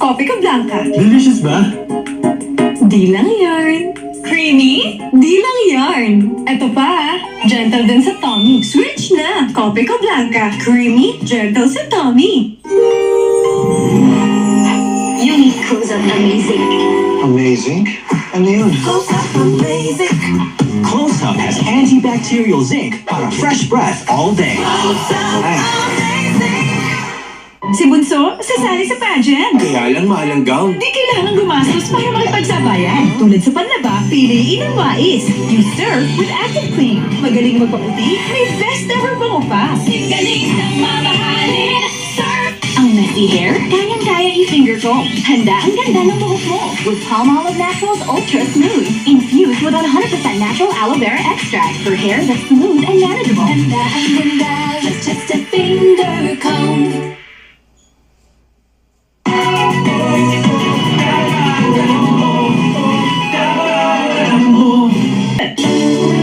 Kopi ko Blanca. Delicious ba? Di lang yarn. Creamy? Di lang yarn. Eto pa, gentle din sa tummy. Switch na! Kopi ko Blanca. Creamy, gentle sa tummy. Unique Close-Up Amazing. Amazing. Ano yun? Close-Up Amazing. Close-Up has antibacterial zinc para fresh breath all day. Ay, Si Bunso, sasali sa pageant. kaya lang mahal ang gown. Di kailangan gumastos para makipagsabayan. Tulad sa panlaba, piliin ang mais. You serve with Active Clean. Magaling magpaputi, may best ever bango pa. Galing ng mamahalin. Serve! Ang messy hair, kayang-kaya i-finger comb. Handa ang ganda ng buhok mo with Palmolive Naturals Ultra Smooth. Infused with 100% natural aloe vera extract for hair that's smooth and manageable. Handa ang ganda with just a finger comb.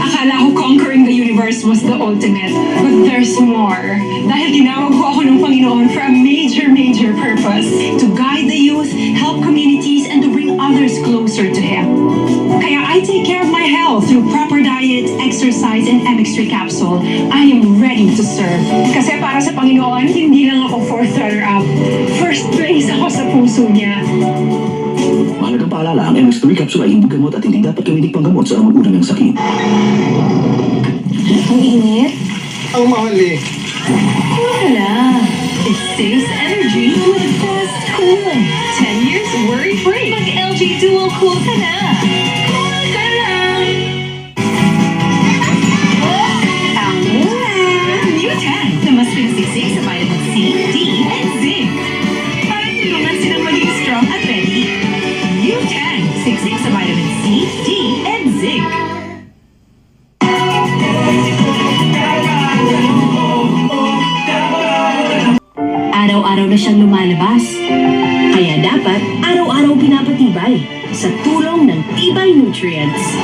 Akala ko conquering the universe was the ultimate, but there's more. Dahil tinawag ko ako ng Panginoon for a major purpose. To guide the youth, help communities, and to bring others closer to Him. Kaya I take care of my health through proper diet, exercise, and MX3 capsule. I am ready to serve. Kasi para sa Panginoon, hindi lang ako fourth runner-up. First place ako sa puso niya. Mahalagang paalala, ang MX3 capsule ay hindi gamot at hindi dapat gamitin panggamot sa anumang uri ng sakit. Ang init. Ang mahal eh. Wala. It saves energy with the best cooling. 10 years worry-free. Mag-LG Dual Cool ka na. Cool ka lang. Ang New 10 na mas pinasiksik sa vitamin C, D, and zinc. Para tulungan silang maging strong at ready. New 10, siksik sa vitamin C, D, and zinc. Araw-araw na siyang lumalabas. Kaya dapat araw-araw pinapatibay sa tulong ng Tibay Nutrients.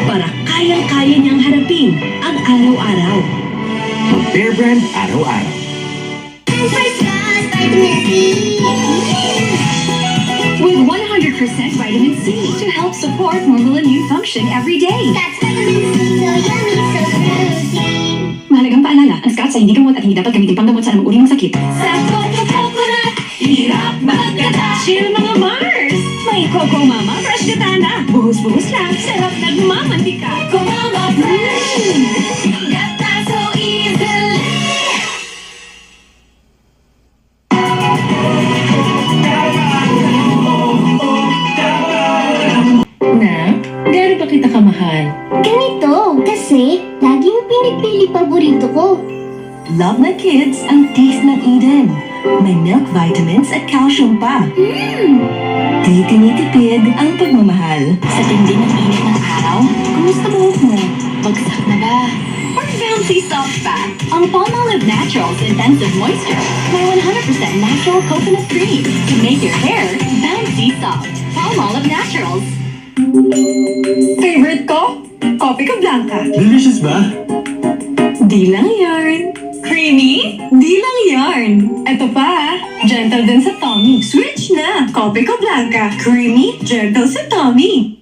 Para kayang-kaya niyang harapin ang araw-araw. Mag-Bear Brand araw-araw. With 100% vitamin C to help support normal immune function every day. That's vitamin C, so yummy, so fruity. Mahalagang paalala, ang Scotts ay hindi gamot at hindi dapat gamitin panggamot sa anumang uri ng sakit. Sa coconut, hirap magkata. Chill mga Mars! May Coco Mama Fresh Gata na. Buhos-buhos lang, sarap nagmamantika. Coco Mama Fresh! Gata so easily. Na, gaano ba kita kamahal? Ganito, kasi laging pinipili paborito ko. Love na kids ang taste ng Eden. May milk vitamins at calcium pa. Di tinitipid ang pagmamahal. Sa tindi ng init ng araw, kumusta buhok mo? Bagsak na ba? Or bouncy soft pa. Ang Palmolive Naturals Intensive Moisture may 100% natural coconut cream to make your hair bouncy soft. Palmolive Naturals. Favorite ko? Kopi ko Blanca. Delicious ba? Di lang yarn. Creamy? Di lang yarn. Eto pa, gentle din sa tummy. Switch na! Kopi ko Blanca. Creamy, gentle sa tummy.